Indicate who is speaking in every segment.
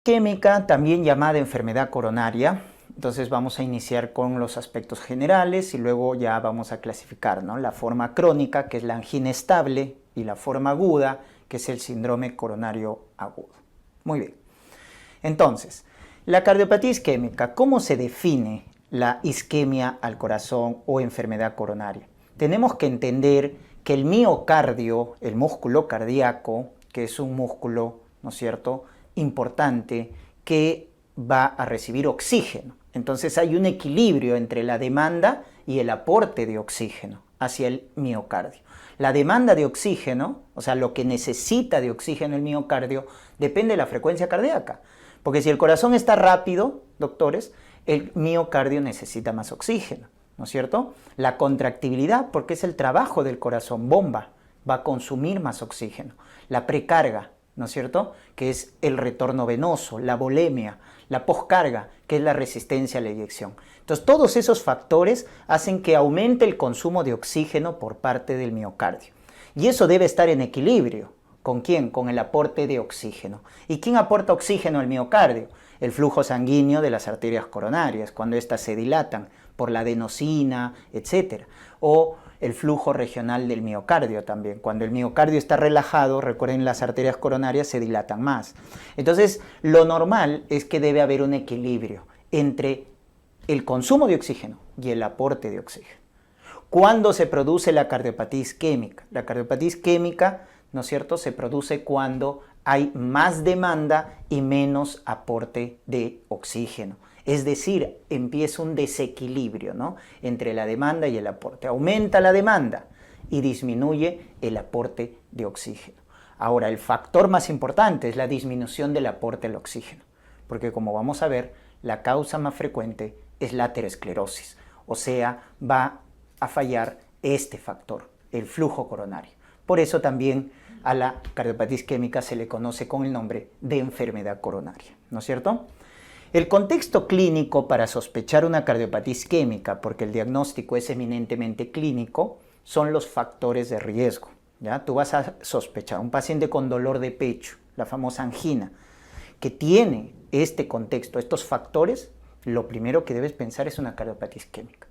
Speaker 1: isquémica, también llamada enfermedad coronaria. Entonces vamos a iniciar con los aspectos generales y luego ya vamos a clasificar, ¿no? La forma crónica, que es la angina estable, y la forma aguda, que es el síndrome coronario agudo. Muy bien. Entonces, la cardiopatía isquémica, ¿cómo se define la isquemia al corazón o enfermedad coronaria? Tenemos que entender que el miocardio, el músculo cardíaco, que es un músculo, ¿no es cierto?, importante, que va a recibir oxígeno. Entonces hay un equilibrio entre la demanda y el aporte de oxígeno hacia el miocardio. La demanda de oxígeno, o sea, lo que necesita de oxígeno el miocardio, depende de la frecuencia cardíaca. Porque si el corazón está rápido, doctores, el miocardio necesita más oxígeno, ¿no es cierto? La contractibilidad, porque es el trabajo del corazón, bomba, va a consumir más oxígeno. La precarga, ¿no es cierto?, que es el retorno venoso, la volemia, la poscarga, que es la resistencia a la eyección. Entonces, todos esos factores hacen que aumente el consumo de oxígeno por parte del miocardio. Y eso debe estar en equilibrio. ¿Con quién? Con el aporte de oxígeno. ¿Y quién aporta oxígeno al miocardio? El flujo sanguíneo de las arterias coronarias, cuando éstas se dilatan por la adenosina, etc. O el flujo regional del miocardio también. Cuando el miocardio está relajado, recuerden, las arterias coronarias se dilatan más. Entonces, lo normal es que debe haber un equilibrio entre el consumo de oxígeno y el aporte de oxígeno. ¿Cuándo se produce la cardiopatía isquémica? La cardiopatía isquémica, ¿no es cierto?, se produce cuando hay más demanda y menos aporte de oxígeno. Es decir, empieza un desequilibrio, ¿no?, entre la demanda y el aporte. Aumenta la demanda y disminuye el aporte de oxígeno. Ahora, el factor más importante es la disminución del aporte del oxígeno, porque como vamos a ver, la causa más frecuente es la aterosclerosis, o sea, va a fallar este factor, el flujo coronario. Por eso también a la cardiopatía isquémica se le conoce con el nombre de enfermedad coronaria, ¿no es cierto? El contexto clínico para sospechar una cardiopatía isquémica, porque el diagnóstico es eminentemente clínico, son los factores de riesgo, ¿ya? Tú vas a sospechar un paciente con dolor de pecho, la famosa angina, que tiene este contexto, estos factores, lo primero que debes pensar es una cardiopatía isquémica.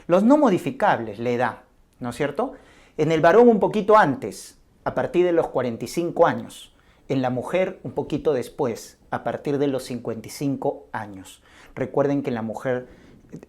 Speaker 1: Los no modificables, la edad, ¿no es cierto? En el varón un poquito antes, a partir de los 45 años. En la mujer un poquito después, a partir de los 55 años. Recuerden que en la mujer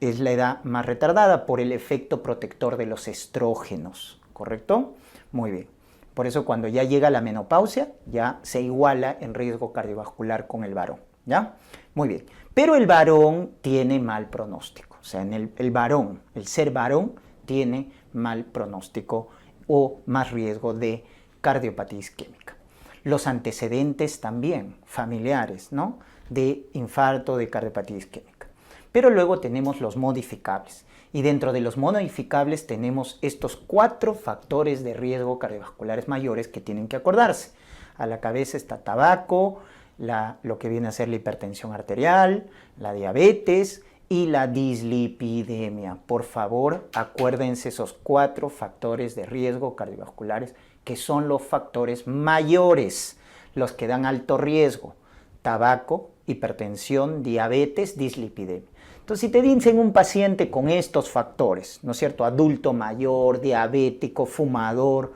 Speaker 1: es la edad más retardada por el efecto protector de los estrógenos, ¿correcto? Muy bien. Por eso cuando ya llega la menopausia, ya se iguala en riesgo cardiovascular con el varón, ¿ya? Muy bien. Pero el varón tiene mal pronóstico. O sea, el varón, el ser varón, tiene mal pronóstico o más riesgo de cardiopatía isquémica. Los antecedentes también familiares, ¿no?, de infarto, de cardiopatía isquémica. Pero luego tenemos los modificables. Y dentro de los modificables tenemos estos 4 factores de riesgo cardiovasculares mayores que tienen que acordarse. A la cabeza está tabaco, lo que viene a ser la hipertensión arterial, la diabetes y la dislipidemia. Por favor, acuérdense esos 4 factores de riesgo cardiovasculares que son los factores mayores, los que dan alto riesgo: tabaco, hipertensión, diabetes, dislipidemia. Entonces, si te dicen un paciente con estos factores, ¿no es cierto?, adulto mayor, diabético, fumador,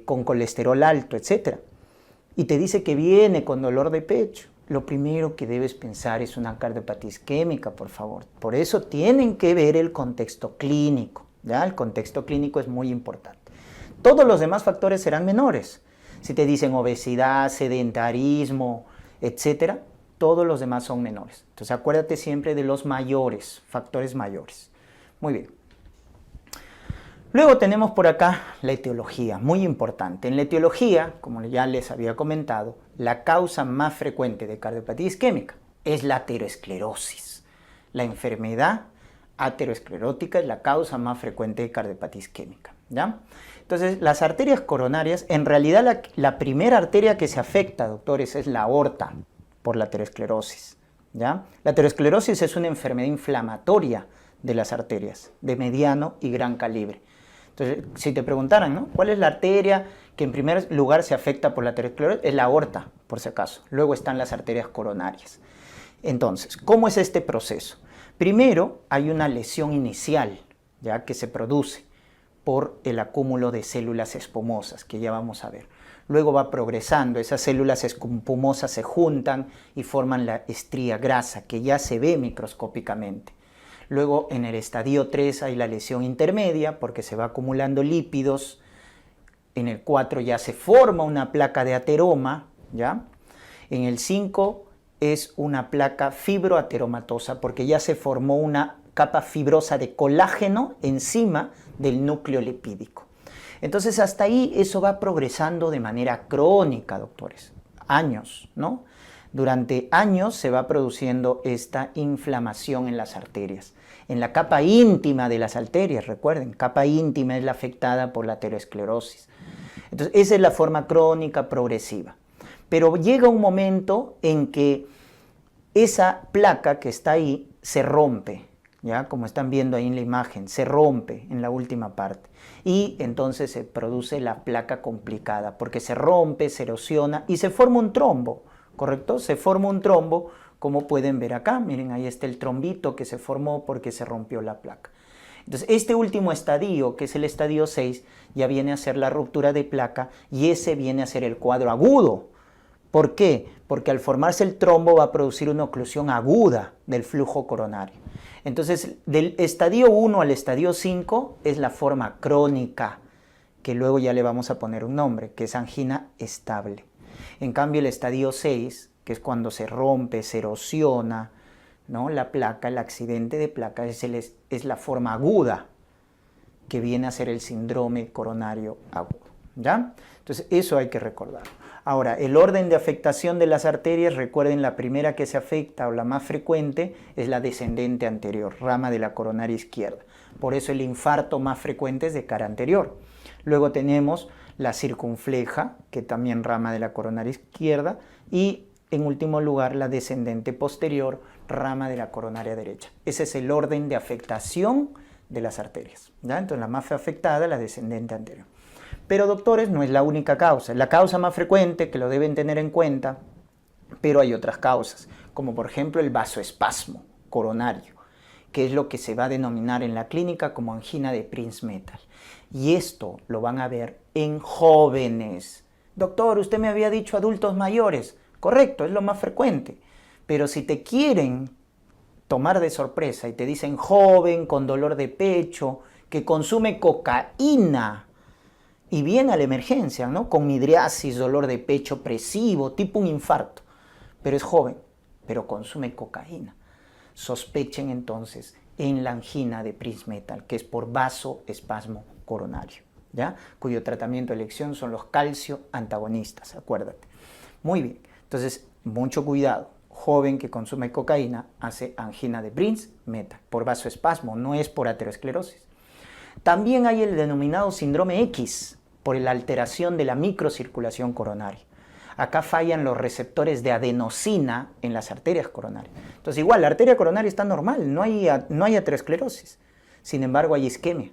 Speaker 1: con colesterol alto, etc., y te dice que viene con dolor de pecho, lo primero que debes pensar es una cardiopatía isquémica, por favor. Por eso tienen que ver el contexto clínico, ¿ya? El contexto clínico es muy importante. Todos los demás factores serán menores. Si te dicen obesidad, sedentarismo, etc., todos los demás son menores. Entonces acuérdate siempre de los mayores, factores mayores. Muy bien. Luego tenemos por acá la etiología, muy importante. En la etiología, como ya les había comentado, la causa más frecuente de cardiopatía isquémica es la aterosclerosis. La enfermedad aterosclerótica es la causa más frecuente de cardiopatía isquémica, ¿ya? Entonces, las arterias coronarias, en realidad la primera arteria que se afecta, doctores, es la aorta por la aterosclerosis, ¿ya? La aterosclerosis es una enfermedad inflamatoria de las arterias, de mediano y gran calibre. Entonces, si te preguntaran, ¿no? ¿Cuál es la arteria que en primer lugar se afecta por la aterosclerosis? Es la aorta, por si acaso. Luego están las arterias coronarias. Entonces, ¿cómo es este proceso? Primero, hay una lesión inicial, ya que se produce por el acúmulo de células espumosas, que ya vamos a ver. Luego va progresando, esas células espumosas se juntan y forman la estría grasa, que ya se ve microscópicamente. Luego, en el estadio 3 hay la lesión intermedia, porque se va acumulando lípidos. En el 4 ya se forma una placa de ateroma, ¿ya? En el 5 es una placa fibroateromatosa, porque ya se formó una capa fibrosa de colágeno encima del núcleo lipídico. Entonces, hasta ahí eso va progresando de manera crónica, doctores. Años, ¿no? Durante años se va produciendo esta inflamación en las arterias. En la capa íntima de las arterias, recuerden, capa íntima es la afectada por la aterosclerosis. Entonces, esa es la forma crónica progresiva. Pero llega un momento en que esa placa que está ahí se rompe, ¿ya? Como están viendo ahí en la imagen, se rompe en la última parte. Y entonces se produce la placa complicada, porque se rompe, se erosiona y se forma un trombo, ¿correcto? Se forma un trombo, como pueden ver acá. Miren, ahí está el trombito que se formó porque se rompió la placa. Entonces, este último estadio, que es el estadio 6, ya viene a ser la ruptura de placa y ese viene a ser el cuadro agudo. ¿Por qué? Porque al formarse el trombo va a producir una oclusión aguda del flujo coronario. Entonces, del estadio 1 al estadio 5 es la forma crónica, que luego ya le vamos a poner un nombre, que es angina estable. En cambio, el estadio 6, que es cuando se rompe, se erosiona, ¿no? La placa, el accidente de placa, es la forma aguda, que viene a ser el síndrome coronario agudo, ¿ya? Entonces, eso hay que recordar. Ahora, el orden de afectación de las arterias, recuerden, la primera que se afecta o la más frecuente es la descendente anterior, rama de la coronaria izquierda. Por eso el infarto más frecuente es de cara anterior. Luego tenemos la circunfleja, que también rama de la coronaria izquierda, y en último lugar la descendente posterior, rama de la coronaria derecha. Ese es el orden de afectación de las arterias, ¿ya? Entonces la más afectada, la descendente anterior. Pero, doctores, no es la única causa. Es la causa más frecuente, que lo deben tener en cuenta, pero hay otras causas, como por ejemplo el vasoespasmo coronario, que es lo que se va a denominar en la clínica como angina de Prinzmetal. Y esto lo van a ver en jóvenes. Doctor, usted me había dicho adultos mayores. Correcto, es lo más frecuente. Pero si te quieren tomar de sorpresa y te dicen joven, con dolor de pecho, que consume cocaína, y viene a la emergencia, ¿no? Con midriasis, dolor de pecho opresivo, tipo un infarto, pero es joven, pero consume cocaína. Sospechen entonces en la angina de Prinzmetal, que es por vasoespasmo coronario, ¿ya? Cuyo tratamiento de elección son los calcio antagonistas, acuérdate. Muy bien, entonces mucho cuidado. Joven que consume cocaína hace angina de Prinzmetal por vasoespasmo, no es por aterosclerosis. También hay el denominado síndrome X, por la alteración de la microcirculación coronaria. Acá fallan los receptores de adenosina en las arterias coronarias. Entonces, igual, la arteria coronaria está normal, no hay aterosclerosis. Sin embargo, hay isquemia.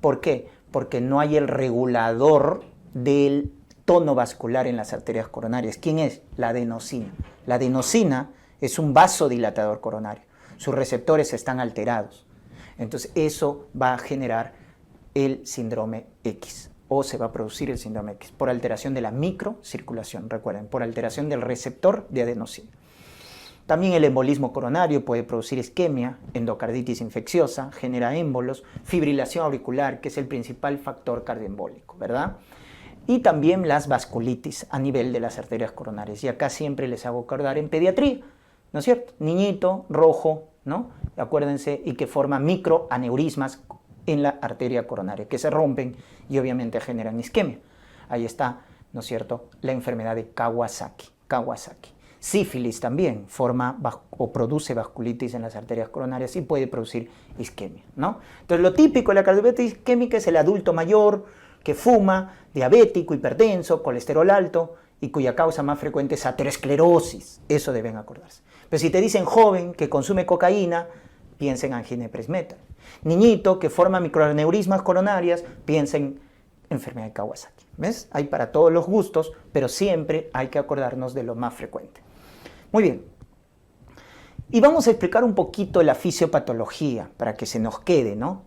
Speaker 1: ¿Por qué? Porque no hay el regulador del tono vascular en las arterias coronarias. ¿Quién es? La adenosina. La adenosina es un vasodilatador coronario. Sus receptores están alterados. Entonces, eso va a generar el síndrome X, o se va a producir el síndrome X, por alteración de la microcirculación, recuerden, por alteración del receptor de adenosina. También el embolismo coronario puede producir isquemia, endocarditis infecciosa, genera émbolos, fibrilación auricular, que es el principal factor cardioembólico, ¿verdad? Y también las vasculitis a nivel de las arterias coronarias. Y acá siempre les hago acordar en pediatría, ¿no es cierto? Niñito, rojo, ¿no? Acuérdense, y que forma microaneurismas en la arteria coronaria, que se rompen y obviamente generan isquemia. Ahí está, ¿no es cierto?, la enfermedad de Kawasaki. Sífilis también forma o produce vasculitis en las arterias coronarias y puede producir isquemia, ¿no? Entonces, lo típico de la cardiopatía isquémica es el adulto mayor que fuma, diabético, hipertenso, colesterol alto y cuya causa más frecuente es aterosclerosis. Eso deben acordarse. Pero si te dicen joven que consume cocaína, piensa en angina de Presmeta. Niñito que forma microaneurismas coronarias, piensa en enfermedad de Kawasaki. ¿Ves? Hay para todos los gustos, pero siempre hay que acordarnos de lo más frecuente. Muy bien. Y vamos a explicar un poquito la fisiopatología para que se nos quede, ¿no?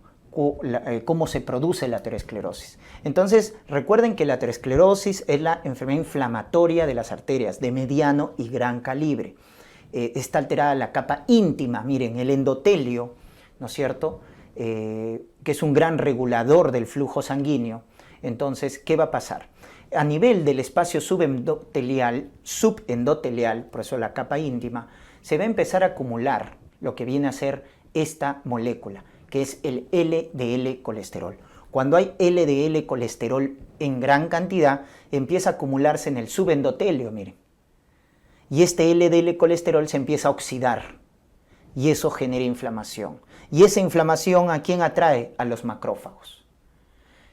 Speaker 1: Cómo se produce la aterosclerosis. Entonces, recuerden que la aterosclerosis es la enfermedad inflamatoria de las arterias de mediano y gran calibre. Está alterada la capa íntima, miren, el endotelio, ¿no es cierto? Que es un gran regulador del flujo sanguíneo. Entonces, ¿qué va a pasar? A nivel del espacio subendotelial, por eso la capa íntima, se va a empezar a acumular lo que viene a ser esta molécula, que es el LDL colesterol. Cuando hay LDL colesterol en gran cantidad, empieza a acumularse en el subendotelio, miren. Y este LDL colesterol se empieza a oxidar y eso genera inflamación. Y esa inflamación, ¿a quién atrae? A los macrófagos.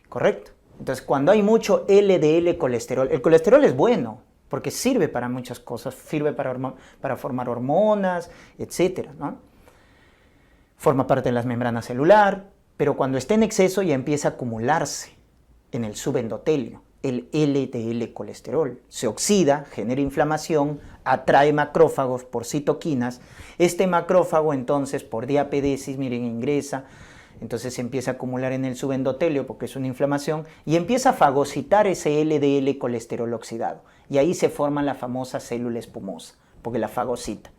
Speaker 1: ¿Correcto? Entonces, cuando hay mucho LDL colesterol, el colesterol es bueno porque sirve para muchas cosas, sirve para formar hormonas, etc., ¿no? Forma parte de la membrana celular, pero cuando está en exceso ya empieza a acumularse en el subendotelio, el LDL colesterol. Se oxida, genera inflamación, atrae macrófagos por citoquinas. Este macrófago entonces por diapedesis, miren, ingresa, entonces se empieza a acumular en el subendotelio porque es una inflamación y empieza a fagocitar ese LDL colesterol oxidado. Y ahí se forma la famosa célula espumosa, porque la fagocita,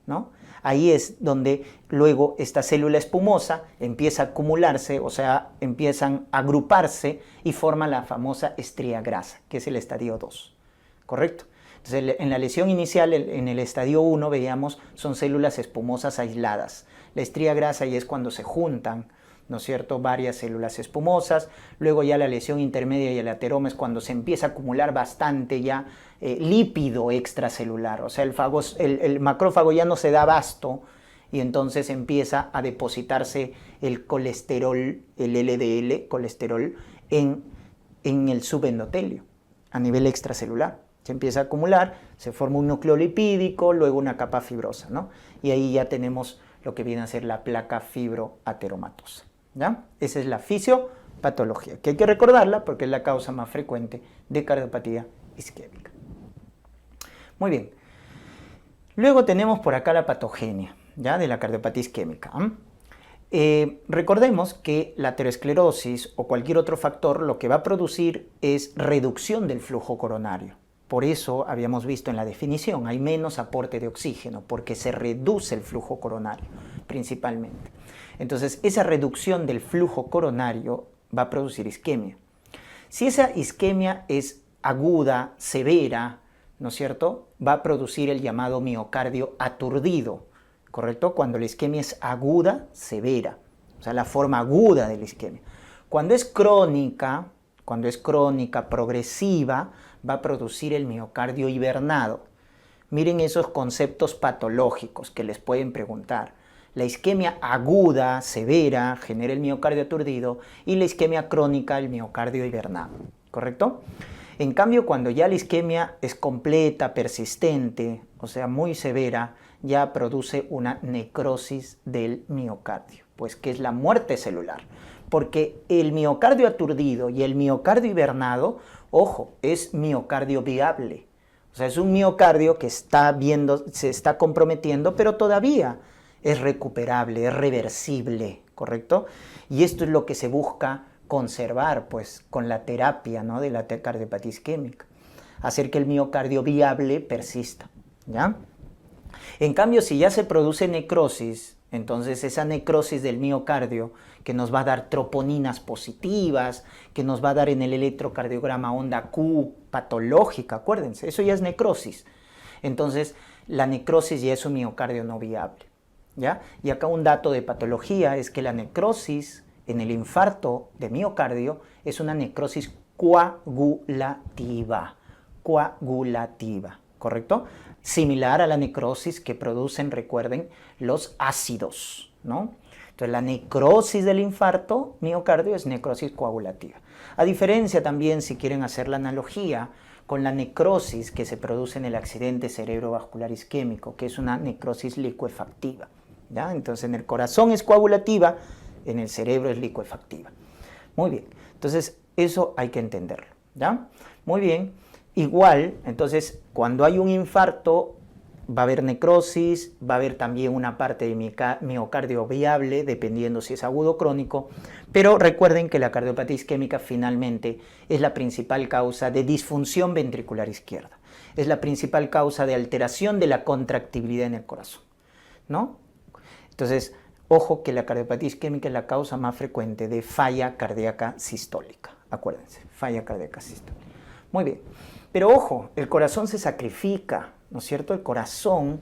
Speaker 1: ¿no? Ahí es donde luego esta célula espumosa empieza a acumularse, o sea, empiezan a agruparse y forma la famosa estría grasa, que es el estadio 2, ¿correcto? Entonces, en la lesión inicial, en el estadio 1, veíamos, son células espumosas aisladas. La estría grasa ya es cuando se juntan, ¿no es cierto?, varias células espumosas. Luego ya la lesión intermedia y el ateroma es cuando se empieza a acumular bastante ya lípido extracelular. O sea, el macrófago ya no se da abasto y entonces empieza a depositarse el colesterol, el LDL colesterol, en el subendotelio a nivel extracelular. Se empieza a acumular, se forma un núcleo lipídico, luego una capa fibrosa, ¿no? Y ahí ya tenemos lo que viene a ser la placa fibroateromatosa, ¿ya? Esa es la fisiopatología, que hay que recordarla porque es la causa más frecuente de cardiopatía isquémica. Muy bien. Luego tenemos por acá la patogenia, ¿ya?, de la cardiopatía isquémica. Recordemos que la aterosclerosis o cualquier otro factor lo que va a producir es reducción del flujo coronario. Por eso habíamos visto en la definición, hay menos aporte de oxígeno porque se reduce el flujo coronario principalmente. Entonces, esa reducción del flujo coronario va a producir isquemia. Si esa isquemia es aguda, severa, ¿no es cierto?, va a producir el llamado miocardio aturdido, ¿correcto? Cuando la isquemia es aguda, severa, o sea, la forma aguda de la isquemia. Cuando es crónica, progresiva, va a producir el miocardio hibernado. Miren esos conceptos patológicos que les pueden preguntar. La isquemia aguda, severa, genera el miocardio aturdido y la isquemia crónica, el miocardio hibernado, ¿correcto? En cambio, cuando ya la isquemia es completa, persistente, o sea, muy severa, ya produce una necrosis del miocardio, pues que es la muerte celular. Porque el miocardio aturdido y el miocardio hibernado, ojo, es miocardio viable. O sea, es un miocardio que se está comprometiendo, pero todavía es recuperable, es reversible, ¿correcto? Y esto es lo que se busca conservar, pues, con la terapia, ¿no?, de la cardiopatía isquémica. Hacer que el miocardio viable persista, ¿ya? En cambio, si ya se produce necrosis, entonces esa necrosis del miocardio que nos va a dar troponinas positivas, que nos va a dar en el electrocardiograma onda Q patológica, acuérdense, eso ya es necrosis. Entonces, la necrosis ya es un miocardio no viable, ¿ya? Y acá un dato de patología es que la necrosis en el infarto de miocardio es una necrosis coagulativa, ¿correcto? Similar a la necrosis que producen, recuerden, los ácidos, ¿no? Entonces, la necrosis del infarto miocardio es necrosis coagulativa. A diferencia también, si quieren hacer la analogía, con la necrosis que se produce en el accidente cerebrovascular isquémico, que es una necrosis licuefactiva, ¿ya? Entonces en el corazón es coagulativa, en el cerebro es licuefactiva. Muy bien, entonces eso hay que entenderlo, ¿ya? Muy bien, igual, entonces cuando hay un infarto va a haber necrosis, va a haber también una parte de miocardio viable, dependiendo si es agudo o crónico, pero recuerden que la cardiopatía isquémica finalmente es la principal causa de disfunción ventricular izquierda, es la principal causa de alteración de la contractibilidad en el corazón, ¿no? Entonces, ojo que la cardiopatía isquémica es la causa más frecuente de falla cardíaca sistólica, acuérdense, falla cardíaca sistólica. Muy bien, pero ojo, el corazón se sacrifica, ¿no es cierto? El corazón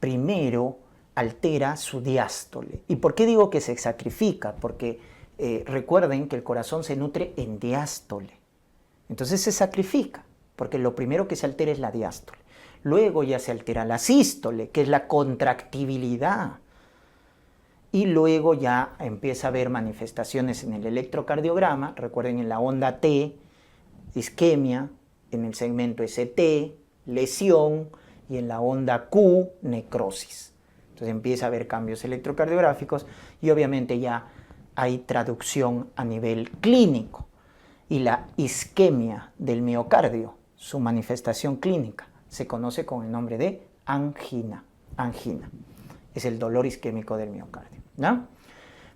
Speaker 1: primero altera su diástole. ¿Y por qué digo que se sacrifica? Porque recuerden que el corazón se nutre en diástole. Entonces se sacrifica, porque lo primero que se altera es la diástole. Luego ya se altera la sístole, que es la contractibilidad. Y luego ya empieza a haber manifestaciones en el electrocardiograma, recuerden en la onda T, isquemia, en el segmento ST, lesión, y en la onda Q, necrosis. Entonces empieza a haber cambios electrocardiográficos y obviamente ya hay traducción a nivel clínico. Y la isquemia del miocardio, su manifestación clínica, se conoce con el nombre de angina. Angina es el dolor isquémico del miocardio, ¿no?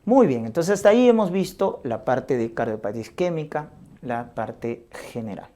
Speaker 1: Muy bien, entonces hasta ahí hemos visto la parte de cardiopatía isquémica, la parte general.